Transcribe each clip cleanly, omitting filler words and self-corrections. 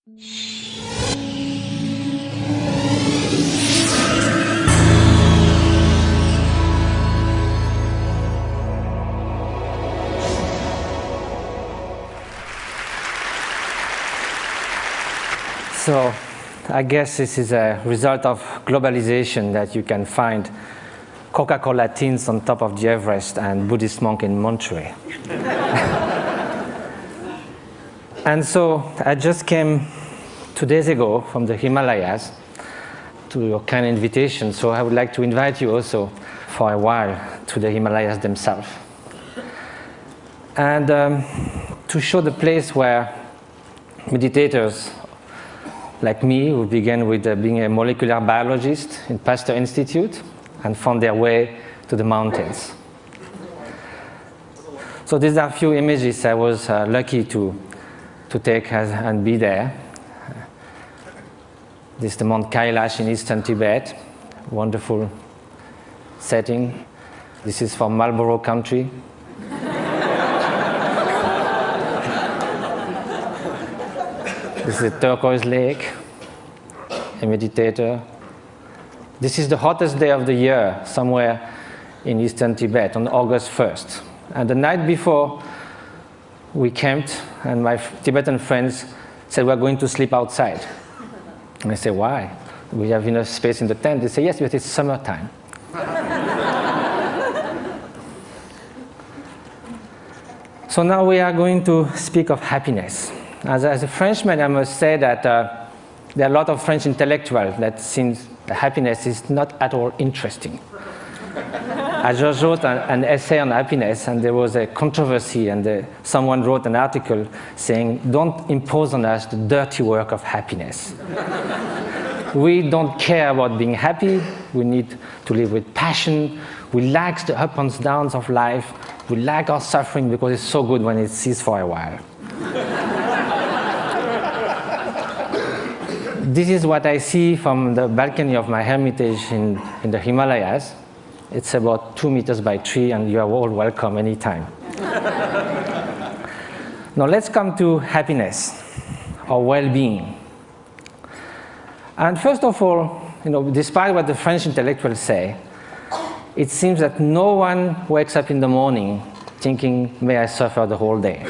So, I guess this is a result of globalization that you can find Coca-Cola tins on top of the Everest and Buddhist monk in Monterey. And so I just came 2 days ago from the Himalayas to your kind invitation, so I would like to invite you also for a while to the Himalayas themselves. And to show the place where meditators like me, who began with being a molecular biologist in Pasteur Institute and found their way to the mountains. So these are a few images I was lucky to take and be there. This is the Mount Kailash in eastern Tibet, wonderful setting. This is from Marlborough country. This is a turquoise lake, a meditator. This is the hottest day of the year, somewhere in eastern Tibet, on August 1st. And the night before, we camped, and my Tibetan friends said, we're going to sleep outside. And I said, why? We have enough space in the tent. They say, yes, but it's summertime. So now we are going to speak of happiness. As a Frenchman, I must say that there are a lot of French intellectuals that seems that happiness is not at all interesting. I just wrote an essay on happiness, and there was a controversy, and someone wrote an article saying, don't impose on us the dirty work of happiness. We don't care about being happy. We need to live with passion. We like the ups and downs of life. We like our suffering because it's so good when it ceases for a while. This is what I see from the balcony of my hermitage in the Himalayas. It's about 2 meters by 3, and you are all welcome anytime. Now let's come to happiness, or well-being. And first of all, despite what the French intellectuals say, it seems that no one wakes up in the morning thinking, may I suffer the whole day.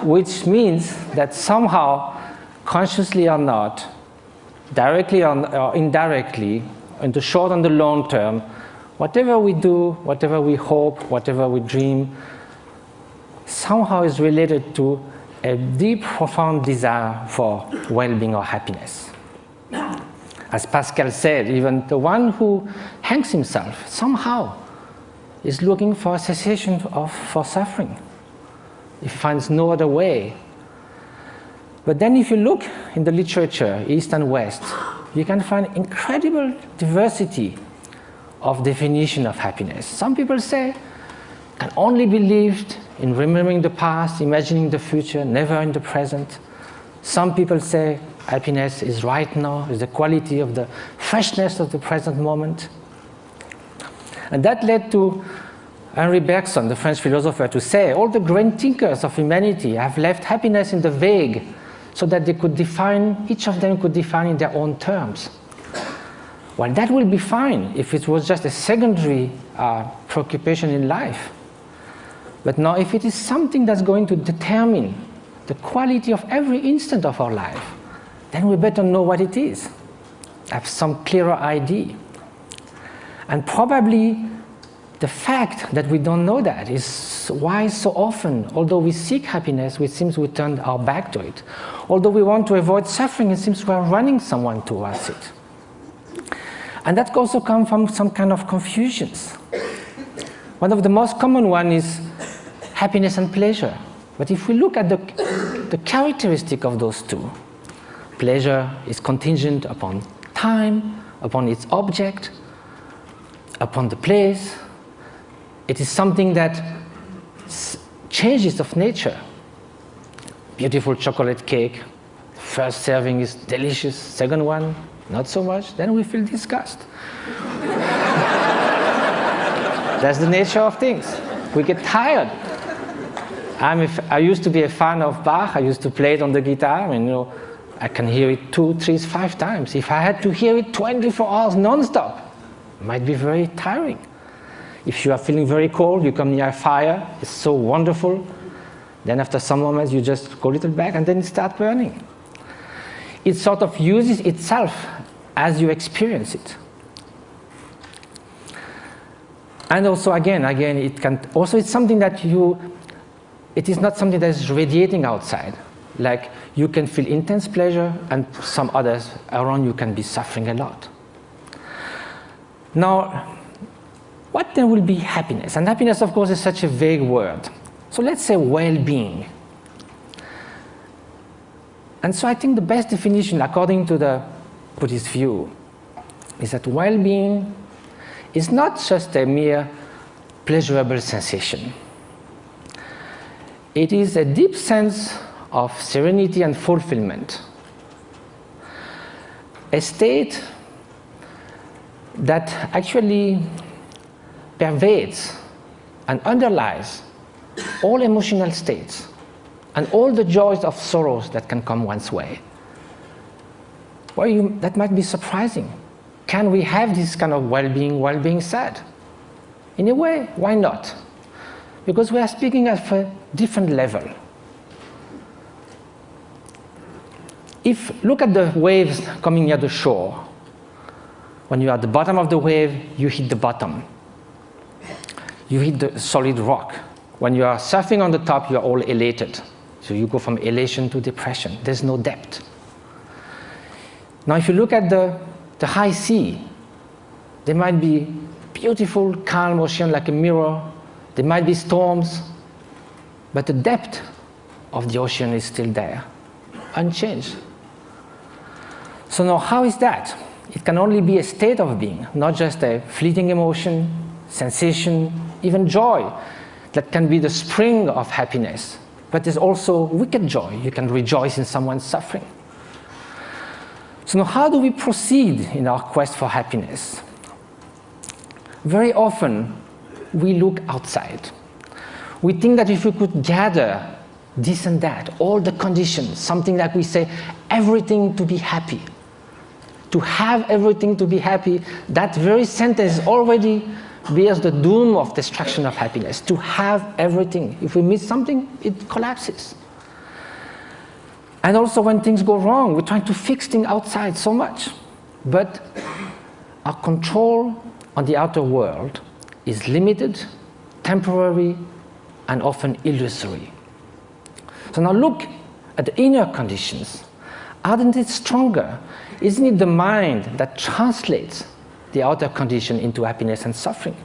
Which means that somehow, consciously or not, directly or indirectly, in the short and the long term, whatever we do, whatever we hope, whatever we dream, somehow is related to a deep, profound desire for well-being or happiness. As Pascal said, even the one who hangs himself somehow is looking for a cessation for suffering. He finds no other way. But then if you look in the literature, East and West, you can find incredible diversity of definition of happiness. Some people say it can only be lived in remembering the past, imagining the future, never in the present. Some people say happiness is right now, is the quality of the freshness of the present moment. And that led to Henri Bergson, the French philosopher, to say all the great thinkers of humanity have left happiness in the vague, so that they could define, each of them could define in their own terms. Well, that will be fine if it was just a secondary preoccupation in life. But now, if it is something that's going to determine the quality of every instant of our life, then we better know what it is, have some clearer idea. And probably the fact that we don't know that is why so often, although we seek happiness, it seems we turn our back to it. Although we want to avoid suffering, it seems we are running someone towards it. And that also comes from some kind of confusions. One of the most common ones is happiness and pleasure. But if we look at the characteristic of those two, pleasure is contingent upon time, upon its object, upon the place. It is something that changes of nature. Beautiful chocolate cake, first serving is delicious, second one, not so much, then we feel disgust. That's the nature of things. We get tired. I used to be a fan of Bach. I used to play it on the guitar, and I can hear it 2, 3, 5 times. If I had to hear it 24 hours non-stop, it might be very tiring. If you are feeling very cold, you come near a fire, it's so wonderful. Then after some moments, you just go a little back, and then it starts burning. It sort of uses itself as you experience it. And also, again, it can also, it's something that it is not something that is radiating outside. Like, you can feel intense pleasure, and some others around you can be suffering a lot. Now, what then will be happiness? And happiness, of course, is such a vague word. So let's say well-being. And so I think the best definition, according to the Buddhist view, is that well-being is not just a mere pleasurable sensation. It is a deep sense of serenity and fulfillment, a state that actually pervades and underlies all emotional states and all the joys of sorrows that can come one's way. Well, that might be surprising. Can we have this kind of well-being while being sad? In a way, why not? Because we are speaking of a different level. Look at the waves coming near the shore. When you are at the bottom of the wave, you hit the bottom. You hit the solid rock. When you are surfing on the top, you are all elated. So you go from elation to depression. There's no depth. Now, if you look at the high sea, there might be beautiful, calm ocean like a mirror. There might be storms, but the depth of the ocean is still there, unchanged. So now, how is that? It can only be a state of being, not just a fleeting emotion, sensation, even joy that can be the spring of happiness. But there's also wicked joy. You can rejoice in someone's suffering. So now, how do we proceed in our quest for happiness? Very often, we look outside. We think that if we could gather this and that, all the conditions, something like we say, everything to be happy, to have everything to be happy, that very sentence already bears the doom of destruction of happiness. To have everything. If we miss something, it collapses. And also when things go wrong, we're trying to fix things outside so much. But our control on the outer world is limited, temporary, and often illusory. So now look at the inner conditions. Aren't it stronger? Isn't it the mind that translates the outer condition into happiness and suffering?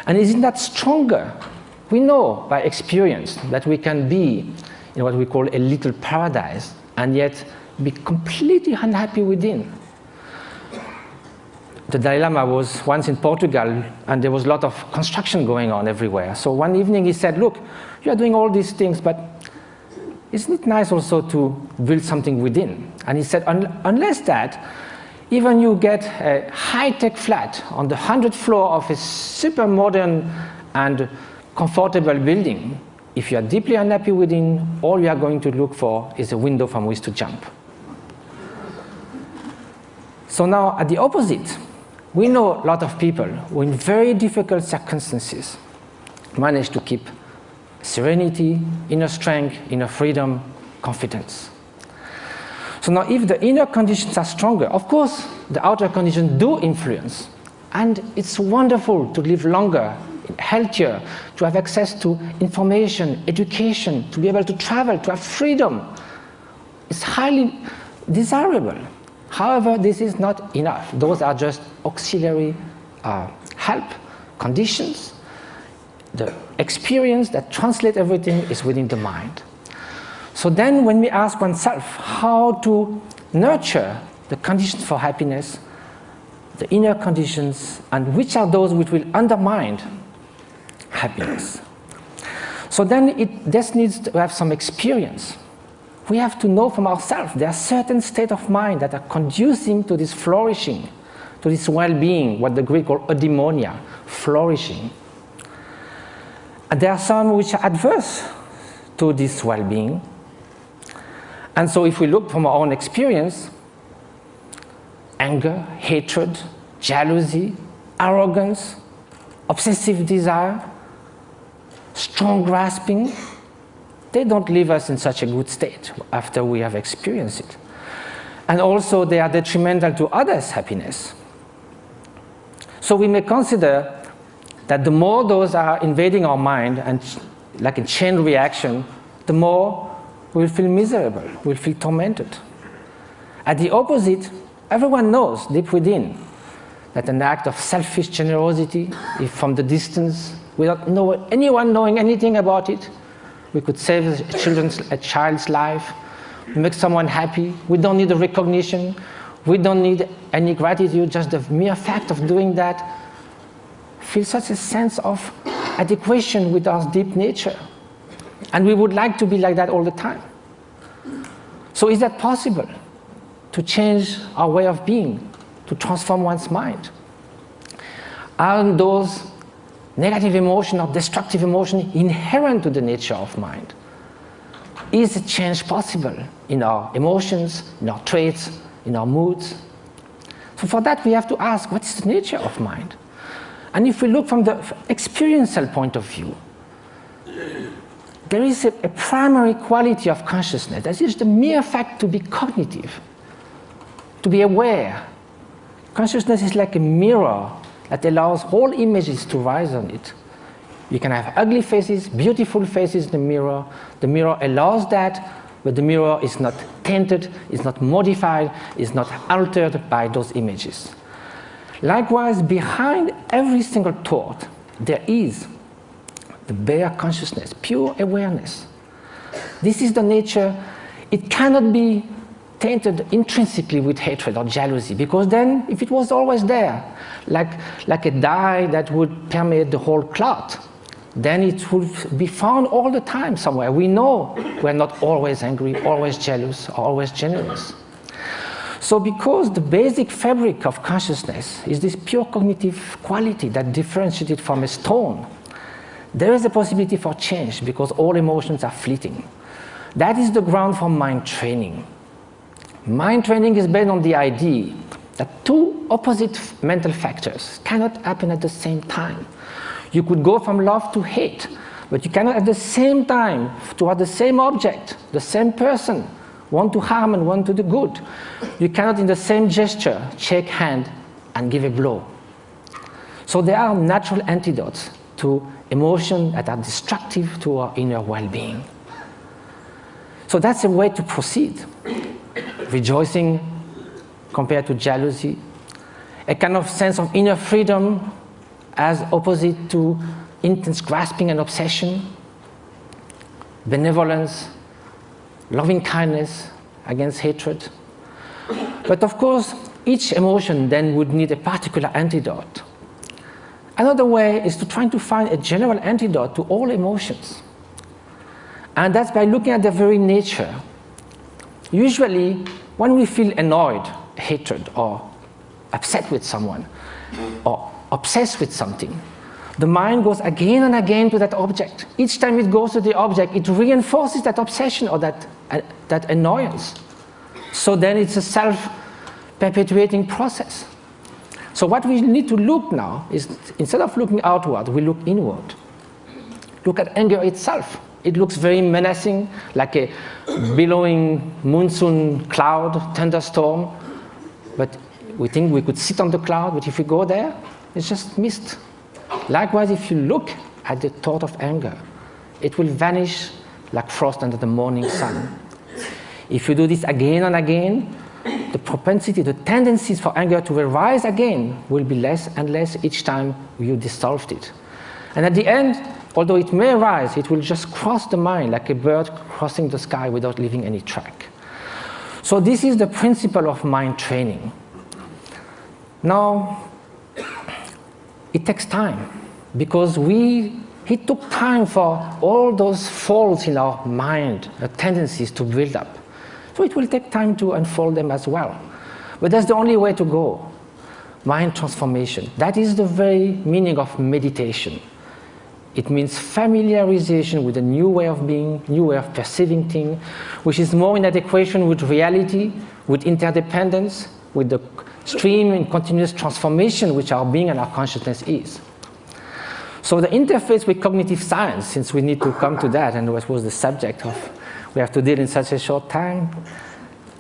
And isn't that stronger? We know by experience that we can be in what we call a little paradise and yet be completely unhappy within. The Dalai Lama was once in Portugal, and there was a lot of construction going on everywhere. So one evening he said, look, you are doing all these things, but isn't it nice also to build something within? And he said, unless that, even you get a high-tech flat on the 100th floor of a super modern and comfortable building, if you are deeply unhappy within, all you are going to look for is a window from which to jump. So now, at the opposite, we know a lot of people who in very difficult circumstances manage to keep serenity, inner strength, inner freedom, confidence. So now, if the inner conditions are stronger, of course, the outer conditions do influence. And it's wonderful to live longer, healthier, to have access to information, education, to be able to travel, to have freedom. It's highly desirable. However, this is not enough. Those are just auxiliary help, conditions. The experience that translates everything is within the mind. So then when we ask oneself how to nurture the conditions for happiness, the inner conditions, and which are those which will undermine happiness. So then this needs to have some experience. We have to know from ourselves there are certain states of mind that are conducing to this flourishing, to this well-being, what the Greek call eudaimonia, flourishing. And there are some which are adverse to this well-being. And so if we look from our own experience, anger, hatred, jealousy, arrogance, obsessive desire, strong grasping, they don't leave us in such a good state after we have experienced it. And also they are detrimental to others' happiness. So we may consider that the more those are invading our mind, and like a chain reaction, the more we'll feel miserable, we'll feel tormented. At the opposite, everyone knows deep within that an act of selfish generosity, if from the distance, without anyone knowing anything about it, we could save a child's life, make someone happy. We don't need a recognition. We don't need any gratitude. Just the mere fact of doing that feels such a sense of adequation with our deep nature. And we would like to be like that all the time. So is that possible? To change our way of being, to transform one's mind? Are those negative emotions or destructive emotions inherent to the nature of mind? Is a change possible in our emotions, in our traits, in our moods? So for that we have to ask, what is the nature of mind? And if we look from the experiential point of view, there is a primary quality of consciousness. That is the mere fact to be cognitive, to be aware. Consciousness is like a mirror that allows all images to rise on it. You can have ugly faces, beautiful faces in the mirror. The mirror allows that, but the mirror is not tainted, is not modified, is not altered by those images. Likewise, behind every single thought, there is the bare consciousness, pure awareness. This is the nature. It cannot be tainted intrinsically with hatred or jealousy, because then, if it was always there, like a dye that would permeate the whole cloth, then it would be found all the time somewhere. We know we're not always angry, always jealous, or always generous. So because the basic fabric of consciousness is this pure cognitive quality that differentiates it from a stone, there is a possibility for change, because all emotions are fleeting. That is the ground for mind training. Mind training is based on the idea that two opposite mental factors cannot happen at the same time. You could go from love to hate, but you cannot at the same time, toward the same object, the same person, want to harm and want to do good. You cannot in the same gesture shake hand and give a blow. So there are natural antidotes to emotions that are destructive to our inner well-being. So that's a way to proceed. Rejoicing compared to jealousy, a kind of sense of inner freedom as opposite to intense grasping and obsession, benevolence, loving kindness against hatred. But of course, each emotion then would need a particular antidote. Another way is to try to find a general antidote to all emotions. And that's by looking at their very nature. Usually, when we feel annoyed, hatred, or upset with someone, or obsessed with something, the mind goes again and again to that object. Each time it goes to the object, it reinforces that obsession or that annoyance. So then it's a self-perpetuating process. So what we need to look now is, instead of looking outward, we look inward. Look at anger itself. It looks very menacing, like a billowing monsoon cloud, thunderstorm. But we think we could sit on the cloud, but if we go there, it's just mist. Likewise, if you look at the thought of anger, it will vanish like frost under the morning sun. If you do this again and again, the propensity, the tendencies for anger to arise again will be less and less each time you dissolved it. And at the end, although it may arise, it will just cross the mind like a bird crossing the sky without leaving any track. So this is the principle of mind training. Now, it takes time, because it took time for all those faults in our mind, the tendencies to build up. So it will take time to unfold them as well. But that's the only way to go. Mind transformation. That is the very meaning of meditation. It means familiarization with a new way of being, new way of perceiving things, which is more in adequation with reality, with interdependence, with the stream and continuous transformation which our being and our consciousness is. So the interface with cognitive science, since we need to come to that, and what was the subject of we have to deal in such a short time,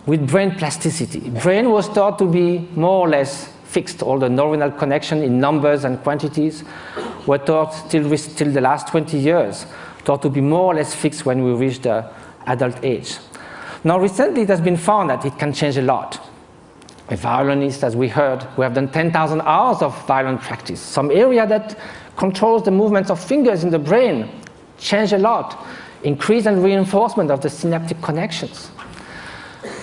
with brain plasticity. Brain was thought to be more or less fixed. All the neuronal connection in numbers and quantities were thought till the last 20 years, thought to be more or less fixed when we reach the adult age. Now recently it has been found that it can change a lot. A violinist, as we heard, we have done 10,000 hours of violin practice. Some area that controls the movements of fingers in the brain change a lot. Increase and reinforcement of the synaptic connections.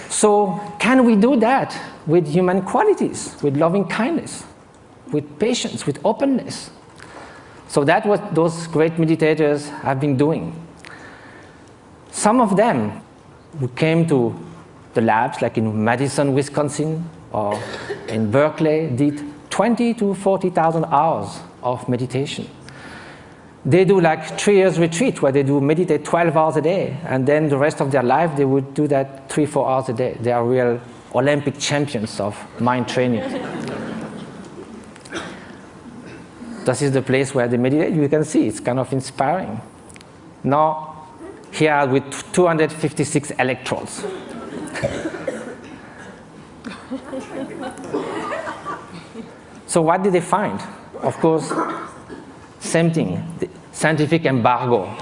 So can we do that with human qualities, with loving kindness, with patience, with openness? So that's what those great meditators have been doing. Some of them who came to the labs, like in Madison, Wisconsin, or in Berkeley, did 20 to 40,000 hours of meditation. They do like 3 years retreat where they do meditate 12 hours a day, and then the rest of their life they would do that 3-4 hours a day. They are real Olympic champions of mind training. This is the place where they meditate. You can see it's kind of inspiring. Now, here with 256 electrodes. So what did they find? Of course, same thing, the scientific embargo.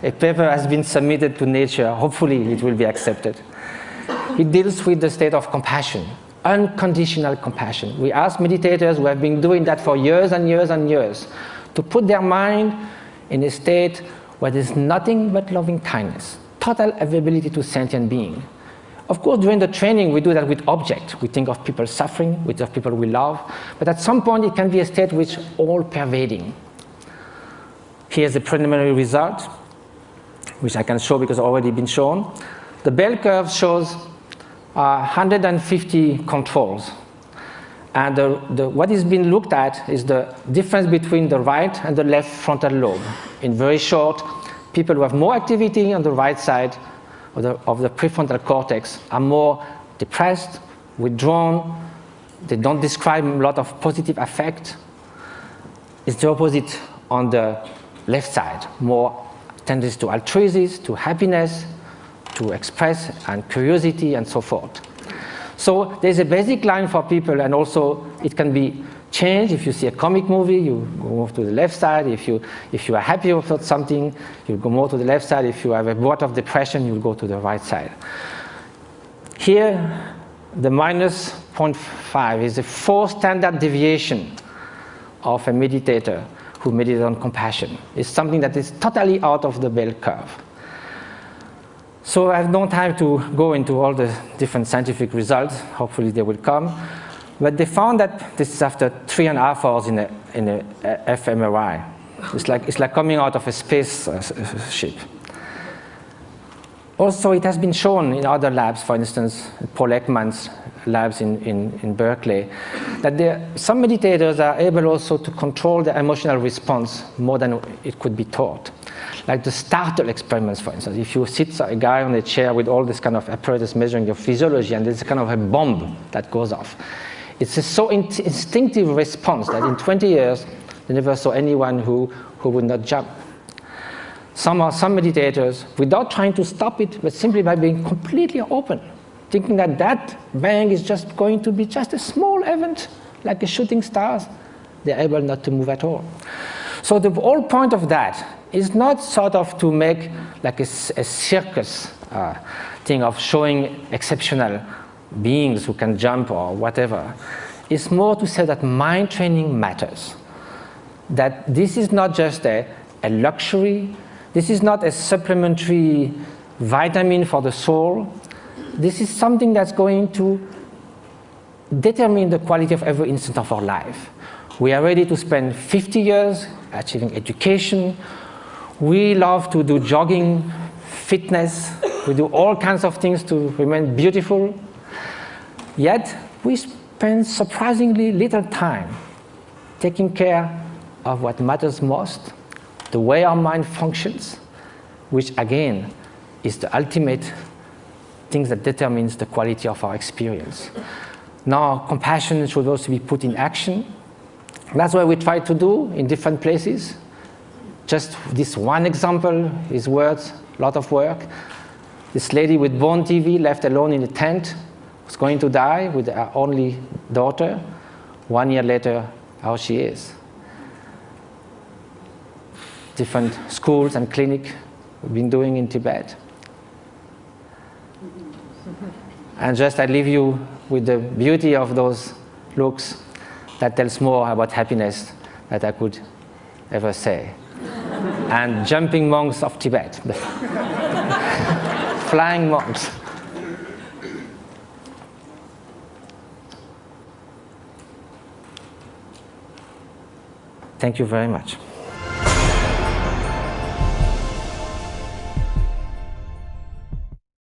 A paper has been submitted to Nature. Hopefully it will be accepted. It deals with the state of compassion, unconditional compassion. We ask meditators who have been doing that for years and years and years to put their mind in a state where there's nothing but loving kindness, total availability to sentient being. Of course, during the training, we do that with objects. We think of people suffering, we think of people we love, but at some point it can be a state which is all-pervading. Here's the preliminary result, which I can show because it's already been shown. The bell curve shows 150 controls. And what is being looked at is the difference between the right and the left frontal lobe. In very short, people who have more activity on the right side of the prefrontal cortex are more depressed, withdrawn, they don't describe a lot of positive affect. It's the opposite on the left side, more tendency to altruism, to happiness, to express, and curiosity, and so forth. So there's a basic line for people, and also it can be changed. If you see a comic movie, you move to the left side. If you are happy about something, you go more to the left side. If you have a bout of depression, you'll go to the right side. Here, the minus 0.5 is a 4 standard deviation of a meditator who meditates on compassion. It's something that is totally out of the bell curve. So I have no time to go into all the different scientific results. Hopefully they will come. But they found that this is after 3.5 hours in a fMRI. It's like coming out of a space ship. Also, it has been shown in other labs, for instance, Paul Ekman's labs in Berkeley, that some meditators are able also to control the emotional response more than it could be taught. Like the startle experiments, for instance. If you sit a guy on a chair with all this kind of apparatus measuring your physiology, and there's kind of a bomb that goes off. It's a so instinctive response that in 20 years, they never saw anyone who would not jump. Some meditators, without trying to stop it, but simply by being completely open, thinking that that bang is just going to be just a small event, like a shooting stars, they're able not to move at all. So the whole point of that is not sort of to make like a circus thing of showing exceptional beings who can jump or whatever. It's more to say that mind training matters. That this is not just a luxury. This is not a supplementary vitamin for the soul. This is something that's going to determine the quality of every instant of our life. We are ready to spend 50 years achieving education. We love to do jogging, fitness. We do all kinds of things to remain beautiful. Yet, we spend surprisingly little time taking care of what matters most, the way our mind functions, which again is the ultimate thing that determines the quality of our experience. Now, compassion should also be put in action. That's what we try to do in different places. Just this one example is worth a lot of work. This lady with bone TV left alone in a tent was going to die with her only daughter. 1 year later, how she is. Different schools and clinics we've been doing in Tibet. And just I leave you with the beauty of those looks that tells more about happiness than I could ever say. And jumping monks of Tibet. Flying monks. Thank you very much.